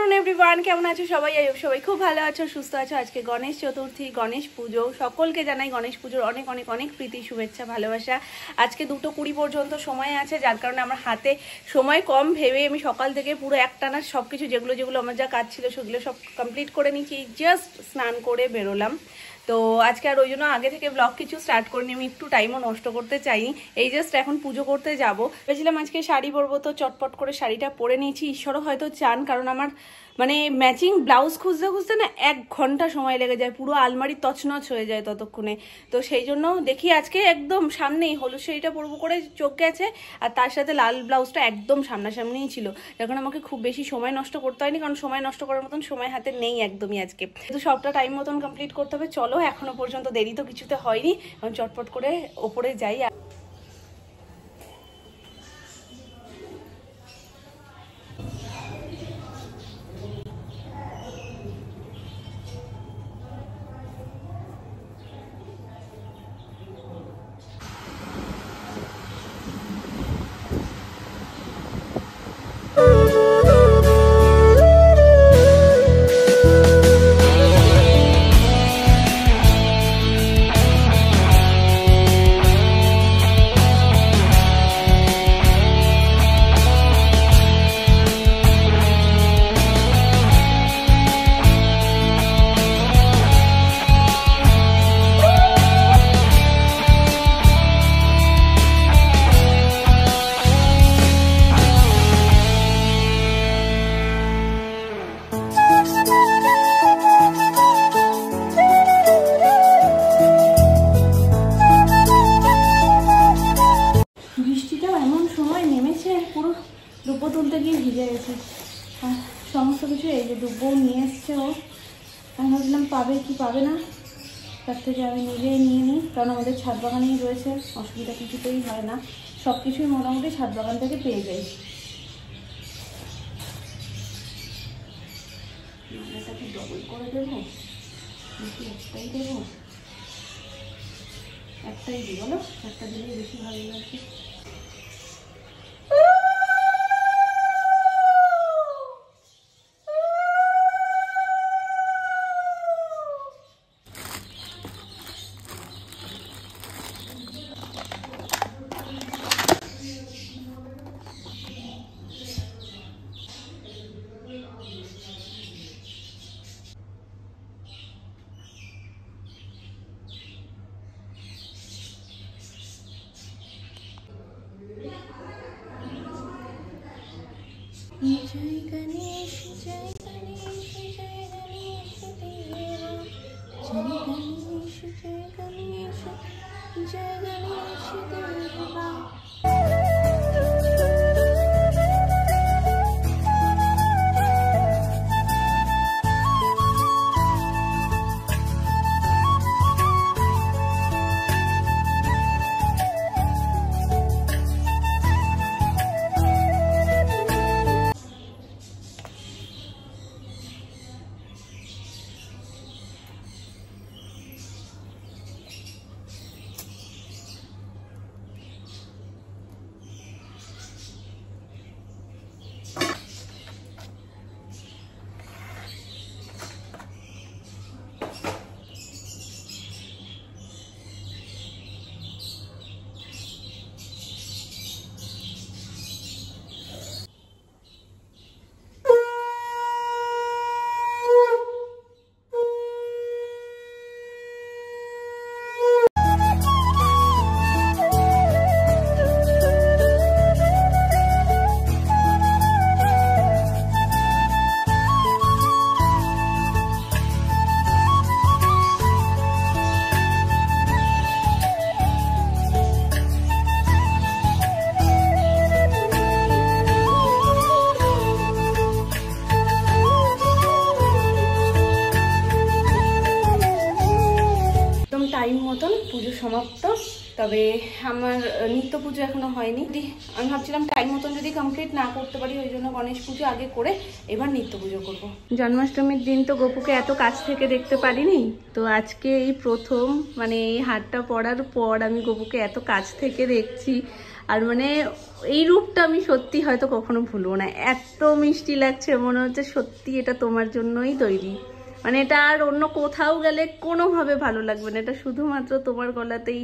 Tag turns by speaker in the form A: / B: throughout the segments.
A: Afternoon everyone केमन आछो सबाई सबाई खूब भालो आछो सुस्थ आछो। आज के गणेश चतुर्थी गणेश पुजो सकलके जानाई गणेश पुजोर अनेक अनेक अनेक प्रीति शुभेच्छा भालोबासा। आज के 2:20 पर्यन्त समय आछे जार कारणे आमार हाते समय कम भेबे आमि सकाल थेके पुरो एकटाना सबकिछु जेगुलो जेगुलो आमार जा काज छिलो सेगुलो सब कमप्लीट करे निয়েছি। जस्ट स्नान करे बेरोलाम। तो आज के ओই জন্য आगे থেকে ব্লগ কিছু স্টার্ট করিনি, আমি একটু টাইমও নষ্ট করতে চাইনি। এই জাস্ট এখন পুজো করতে যাব। ভেবেছিলাম আজকে শাড়ি পরবো, তো চটপট করে শাড়িটা পরে নিয়েছি। ঈশ্বরও হয়তো চান, কারণ আমার মানে ম্যাচিং ব্লাউজ খুঁজতে খুঁজতে না 1 ঘন্টা সময় লেগে যায়, পুরো আলমারি তছনছ হয়ে যায় ততক্ষণে। তো সেই জন্য দেখি আজকে একদম সামনেই হলুদ শাড়িটা পরবো করে চোখ গেছে, আর তার সাথে লাল ব্লাউজটা একদম সামনাসামনিই ছিল। এখন আমাকে খুব বেশি সময় নষ্ট করতে হয়নি, কারণ সময় নষ্ট করার মতন সময় হাতে নেই একদমই আজকে। তো সবটা টাইম মতন কমপ্লিট করতে হবে। চলো, এখনো পর্যন্ত দেরি তো কিছুতে হয়নি, এখন চটপট করে ওপরে যাই। দুব্বো তুলতে গিয়ে ভিজে গেছে, আর সমস্ত কিছু এই যে দুব্বো নিয়ে এসছে ও। আমি ভাবছিলাম পাবে কি পাবে না, তার থেকে আমি নিজেই নিয়ে নিই, কারণ আমাদের ছাদ বাগানেই রয়েছে, অসুবিধা কিছুতেই হয় না, সব কিছুই মোটামুটি ছাদ বাগান থেকে পেয়ে যাই। এটাকে ডবল করে দেবো নাকি একটাই দেবো? একটাই দিই, বলো একটা দিলেই বেশি ভালো লাগছে। जय गणेश जय गणेश जय गणेश देवा, जय गणेश जय गणेश जय गणेश देवा। টাইম মতন পুজো সমাপ্ত, তবে আমার নিত্য পুজো এখনো হয়নি। আমি ভাবছিলাম টাইম মতন যদি কমপ্লিট না করতে পারি, ওই জন্য গণেশ পুজো আগে করে এবার নিত্য পুজো করব। জন্মাষ্টমীর দিন তো গপুকে এত কাছ থেকে দেখতে পারিনি, তো আজকে এই প্রথম মানে এই হারটা পরার পর আমি গপুকে এত কাছ থেকে দেখছি। আর মানে এই রূপটা আমি সত্যি হয়তো কখনো ভুলবো না। এত মিষ্টি লাগছে, মনে হচ্ছে সত্যি এটা তোমার জন্যই তৈরি। মানে এটা আর অন্য কোথাও গেলে কোনোভাবে ভালো লাগবে না, এটা শুধুমাত্র তোমার গলাতেই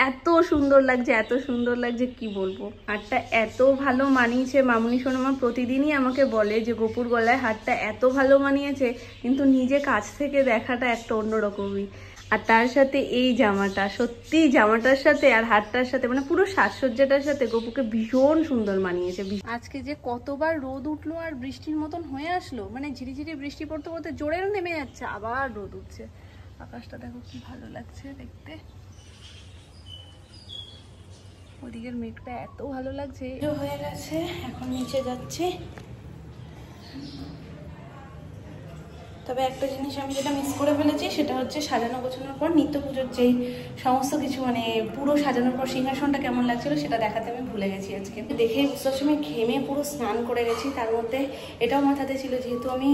A: এত সুন্দর লাগছে, এত সুন্দর লাগছে কি বলবো। হারটা এত ভালো মানিয়েছে, মামুনি সোনামা প্রতিদিনই আমাকে বলে যে গোপুর গলায় হারটা এত ভালো মানিয়েছে, কিন্তু নিজে কাছ থেকে দেখাটা একটা অন্যরকমই। আর তার সাথে এই জামাটা, সত্যি জামাটার সাথে আর হারটার সাথে মানে পুরো সাজসজ্জাটার সাথে গোপুকে ভীষণ সুন্দর মানিয়েছে। আজকে যে কতবার রোদ উঠলো আর বৃষ্টির মতন হয়ে আসলো, মানে ঝিরিঝিরি বৃষ্টি পড়তে পড়তে জোরেও নেমে যাচ্ছে, আবার রোদ উঠছে। আকাশটা দেখো কি ভালো লাগছে দেখতে, ওদিকের মেঘটা এত ভালো লাগছে। হয়ে গেছে, এখন নিচে যাচ্ছি। তবে একটা জিনিস আমি যেটা মিস করে ফেলেছি সেটা হচ্ছে সাজানো গোছানোর পর নিত্য পুজোর যেই সমস্ত কিছু মানে পুরো সাজানোর পর সিংহাসনটা কেমন লাগছিল সেটা দেখাতে আমি ভুলে গেছি। আজকে দেখেই বুঝতে পারছি আমি ঘেমে পুরো স্নান করে গেছি। তার মধ্যে এটাও মাথাতে ছিল যেহেতু আমি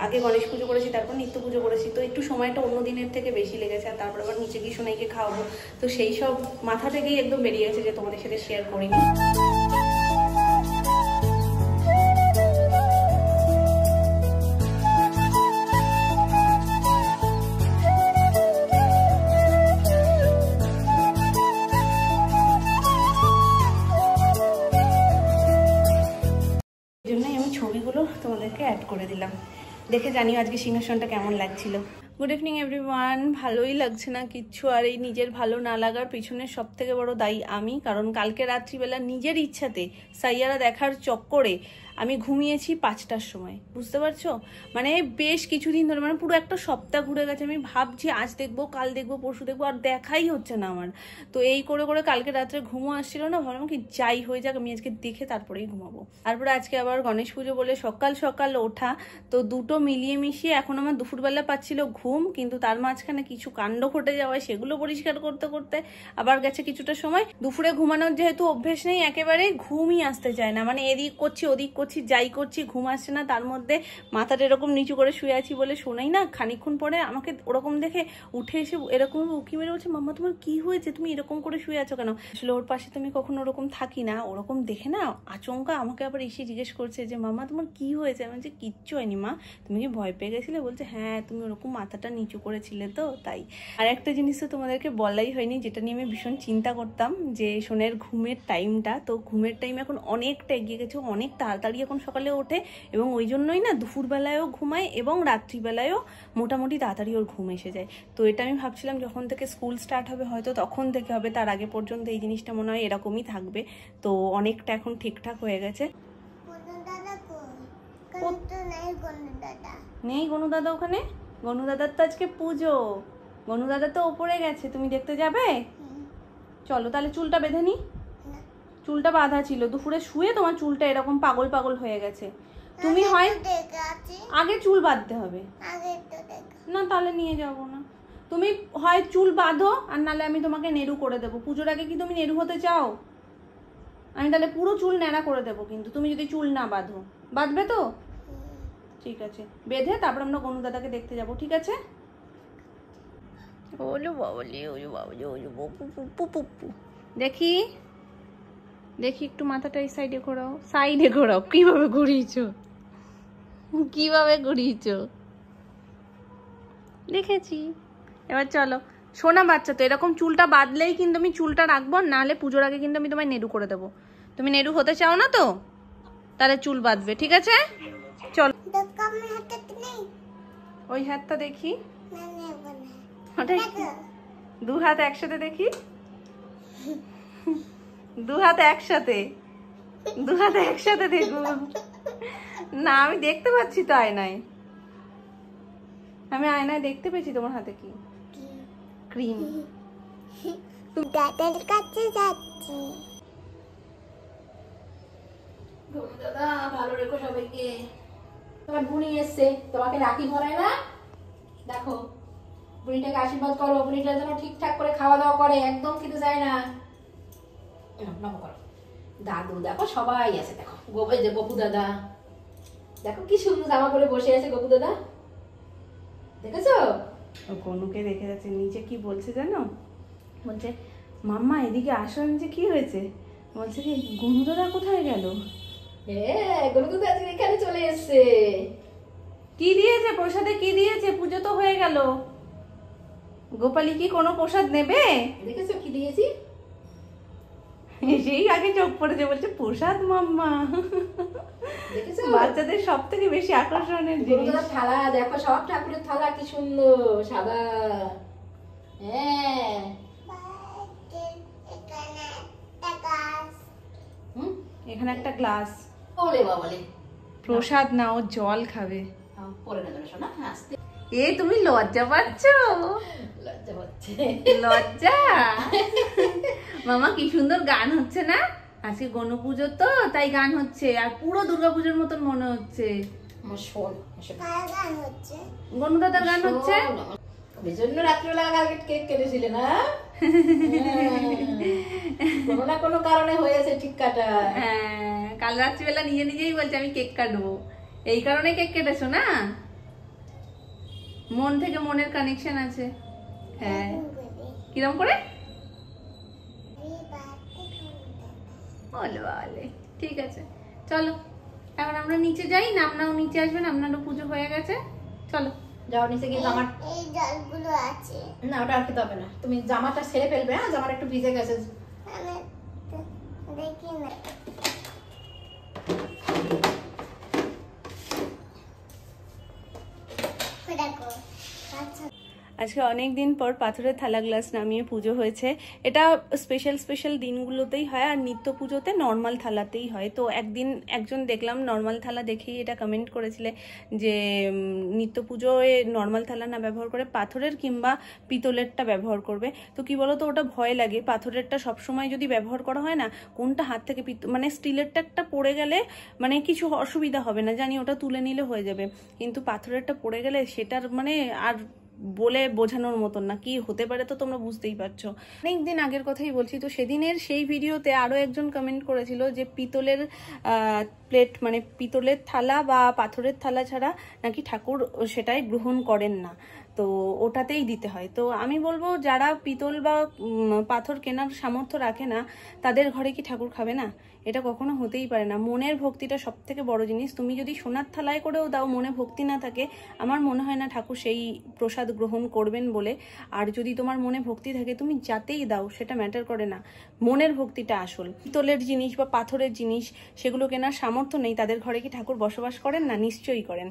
A: আগে গণেশ পুজো করেছি তারপর নিত্য পুজো করেছি, তো একটু সময়টা অন্য দিনের থেকে বেশি লেগেছে। আর তারপর আবার নিচে গিয়ে সোনাইকে খাওয়াবো, তো সেই সব মাথা থেকেই একদম বেরিয়ে গেছে যে তোমাদের সাথে শেয়ার করিনি। ছবিগুলো তোমাদেরকে অ্যাড করে দিলাম, দেখে জানিও আজকে সিংহাসনটা কেমন লাগছিল। Good evening everyone. ভালোই লাগছে না কিচ্ছু, আর এই নিজের ভালো না লাগার পিছনে সব থেকে বড় দায়ী আমি, কারণ কালকে রাত্রিবেলা নিজের ইচ্ছাতে সাইয়ারা দেখার চক্করে আমি ঘুমিয়েছি 5টার সময়, বুঝতে পারছো? মানে বেশ কিছুদিন ধরে, মানে পুরো একটা সপ্তাহ ঘুরে গেছে, আমি ভাবছি আজ দেখবো, কাল দেখবো, পরশু দেখবো, আর দেখাই হচ্ছে না আমার। তো এই করে করে কালকে রাত্রে ঘুমও আসছিল না, ভাবলাম কি যাই হয়ে যাক, আমি আজকে দেখে তারপরেই ঘুমাবো। তারপরে আজকে আবার গণেশ পুজো বলে সকাল সকাল ওঠা, তো দুটো মিলিয়ে মিশিয়ে এখন আমার দুপুরবেলা পাচ্ছিল ঘুম, কিন্তু তার মাঝখানে কিছু কাণ্ড ঘটে যাওয়ায় সেগুলো পরিষ্কার করতে করতে আবার গেছে কিছুটা সময়। দুপুরে ঘুমানোর যেহেতু অভ্যেস নেই, একেবারে ঘুমই আসতে চায় না, মানে এদিক করছি ওদিক করছি, যাই করছি ঘুম আসছে না। তার মধ্যে মাথাটা এরকম নিচু করে শুয়ে আছি বলে শোনাই না, খানিকক্ষণ পরে আমাকে ওরকম দেখে উঠে এসে এরকম উকি মেরে বলছে, মাম্মা তোমার কি হয়েছে, তুমি এরকম করে শুয়ে আছো কেন? আসলে ওর পাশে তুমি কখনো ওরকম থাকি না, ওরকম দেখে না আচমকা আমাকে আবার এসে জিজ্ঞেস করছে যে মাম্মা তোমার কি হয়েছে? আমি বলছি কিচ্ছু হয়নি মা, তুমি কি ভয় পেয়ে গেছিলে? বলছে হ্যাঁ তুমি ওরকম মাথাটা নিচু করেছিলে তো তাই। আর একটা জিনিস তো তোমাদেরকে বলাই হয়নি, যেটা নিয়ে আমি ভীষণ চিন্তা করতাম, যে সোনের ঘুমের টাইমটা, তো ঘুমের টাইম এখন অনেকটা এগিয়ে গেছে, অনেক তাড়াতাড়ি এখন সকালে ওঠে, এবং ওই জন্যই না দুপুরবেলায়ও ঘুমায় এবং রাত্রিবেলায়ও মোটামুটি তাড়াতাড়ি ওর ঘুম এসে যায়। তো এটা আমি ভাবছিলাম যখন থেকে স্কুল স্টার্ট হবে হয়তো তখন থেকে হবে, তার আগে পর্যন্ত এই জিনিসটা মনে হয় এরকমই থাকবে। তো অনেকটা এখন ঠিকঠাক হয়ে গেছে। নেই গনু দাদা ওখানে, গনু দাদার তো আজকে পুজো, গনু দাদা তো ওপরে গেছে, তুমি দেখতে যাবে? চলো তাহলে চুলটা বেঁধে নি। চুলটা বাঁধা ছিল, দুপুরে শুয়ে তোমার চুলটা এরকম পাগল পাগল হয়ে গেছে। তুমি হয় আগে চুল বাঁধতে হবে না, তাহলে নিয়ে যাবো না। তুমি হয় চুল বাঁধো আর নাহলে আমি তোমাকে নেড়ু করে দেবো। পুজোর আগে কি তুমি নেড়ু হতে চাও? আমি তাহলে পুরো চুল ন্যাড়া করে দেবো, কিন্তু তুমি যদি চুল না বাঁধো। বাঁধবে তো? ঠিক আছে, বেঁধে তারপর আমরা গনু দাদাকে দেখতে যাবো, ঠিক আছে? ওলো বাবলি, ওলো বাবলি, ওলো পুপু। দেখি দেখি একটু মাথাটা এই সাইডে ঘোরাও, সাইডে ঘোরাও। কিভাবে ঘুরিয়েছো, কিভাবে ঘুরিয়েছো দেখেছি। এবার চলো সোনা বাচ্চা, তো এরকম চুলটা বাঁধলেই কিন্তু আমি চুলটা রাখবো, নাহলে পুজোর আগে কিন্তু আমি তোমায় নেড়ু করে দেবো। তুমি নেড়ু হতে চাও না তো? তাহলে চুল বাঁধবে, ঠিক আছে? চলো ওই হাতটা দেখি, দু হাত একসাথে দেখি, দু হাত একসাথে, দু হাত একসাথে দেখুন না, আমি দেখতে পাচ্ছি তো আয়নায়, আমি আয়নায় দেখতে পেয়েছি তোমার হাতে কি ক্রিম। তুমি দাদার কাছে যাচ্ছি। দাদা ভালো রেখো সবাইকে।
B: তোমার বুড়ি এসছে, তোমাকে রাখি ভরায় না, দেখো বুড়িটাকে আশীর্বাদ করো, বুড়িটা যেন ঠিকঠাক করে খাওয়া দাওয়া করে, একদম খেতে চায় না। নম করো। দাদু দেখো সবাই আছে, দেখো যে গপু দাদা, দেখো কি সুন্দর জামা পরে বসে আছে গপু দাদা, দেখেছো?
A: গনুকে দেখে যাচ্ছে, নিচে কি বলছে জানো? বলছে মাম্মা এদিকে আসো। যে কি হয়েছে? বলছে কি গন্ধরা কোথায় গেল?
B: হ্যাঁ, গরু তো আজকে এখানে চলে এসেছে।
A: কি দিয়েছে প্রসাদে? কি দিয়েছে? পুজো তো হয়ে গেল। গোপালী কি কোনো প্রসাদ নেবে?
B: দেখেছো কি দিয়েছি?
A: সেই আগে চোখ পড়েছে, বলছে প্রসাদ মাম্মা।
B: দেখেছো
A: বাচ্চাদের সব থেকে বেশি আকর্ষণের জিনিস।
B: গরুদার থালা দেখো, সব ঠাকুরের থালা কি সুন্দর সাদা। হ্যাঁ
A: এখানে একটা গ্লাস।
B: ওলে বাবালে,
A: প্রসাদ না, ও জল খাবে।
B: পরে না শোনা, আসতে
A: এ তুমি লজ্জা পাচ্ছ?
B: লজ্জা হচ্ছে।
A: লজ্জা? মামা কি সুন্দর গান হচ্ছে না আজকে? গণপুজো তো তাই গান হচ্ছে, আর পুরো দুর্গাপুজোর মতন মনে হচ্ছে। গণদাদার গান হচ্ছে।
B: ওই জন্য রাত্রিবেলা কালকে কেক কেটেছিলে না? কোনো না কোনো কারণে হয়েছে ঠিক কাটা।
A: হ্যাঁ, কাল রাত্রিবেলা নিজে নিজেই বলছে আমি কেক কাটবো, এই কারণে কেক কেটেছো না? মন থেকে মনের কানেকশন আছে। হ্যাঁ, কিরম করে বলো? বলে ঠিক আছে, চলো এখন আমরা নিচে যাই। নামনাও নিচে আসবেন, আপনারও পুজো হয়ে গেছে। চলো
B: যাও নিচে গিয়ে জামা,
C: এই জলগুলো আছে
B: না ওটা আর খেতে হবে না, তুমি জামাটা ছেড়ে ফেলবে। হ্যাঁ, জামাটা একটু ভিজে গেছে।
C: আমি দেখি না। দেখো আচ্ছা,
A: আজকে অনেক দিন পর পাথরের থালা গ্লাস নামিয়ে পুজো হয়েছে। এটা স্পেশাল স্পেশাল দিনগুলোতেই হয়, আর নিত্য পুজোতে নর্মাল থালাতেই হয়। তো একদিন একজন দেখলাম নর্মাল থালা দেখেই এটা কমেন্ট করেছিলে যে নিত্য পুজোয় নর্মাল থালা না ব্যবহার করে পাথরের কিংবা পিতলেরটা ব্যবহার করবে। তো কি বলো তো, ওটা ভয় লাগে। পাথরেরটা সবসময় যদি ব্যবহার করা হয় না, কোনটা হাত থেকে মানে স্টিলেরটা একটা পড়ে গেলে মানে কিছু অসুবিধা হবে না, জানি ওটা তুলে নিলে হয়ে যাবে, কিন্তু পাথরেরটা পড়ে গেলে সেটার মানে আর বলে বোঝানোর মতন না, কি হতে পারে তো তোমরা বুঝতেই পারছো। অনেকদিন আগের কথাই বলছি। তো সেদিনের সেই ভিডিওতে আরো একজন কমেন্ট করেছিল যে পিতলের প্লেট মানে পিতলের থালা বা পাথরের থালা ছাড়া নাকি ঠাকুর সেটাই গ্রহণ করেন না, তো ওটাতেই দিতে হয়। তো আমি বলবো যারা পিতল বা পাথর কেনার সামর্থ্য রাখে না, তাদের ঘরে কি ঠাকুর খাবে না? এটা কখনো হতেই পারে না। মনের ভক্তিটা সব থেকে বড় জিনিস। তুমি যদি সোনার থালায় করেও দাও, মনে ভক্তি না থাকে, আমার মনে হয় না ঠাকুর সেই প্রসাদ গ্রহণ করবেন বলে। আর যদি তোমার মনে ভক্তি থাকে, তুমি যাতেই দাও সেটা ম্যাটার করে না, মনের ভক্তিটা আসল। পিতলের জিনিস বা পাথরের জিনিস সেগুলো কেনার সামর্থ্য নেই, তাদের ঘরে কি ঠাকুর বসবাস করেন না? নিশ্চয়ই করেন।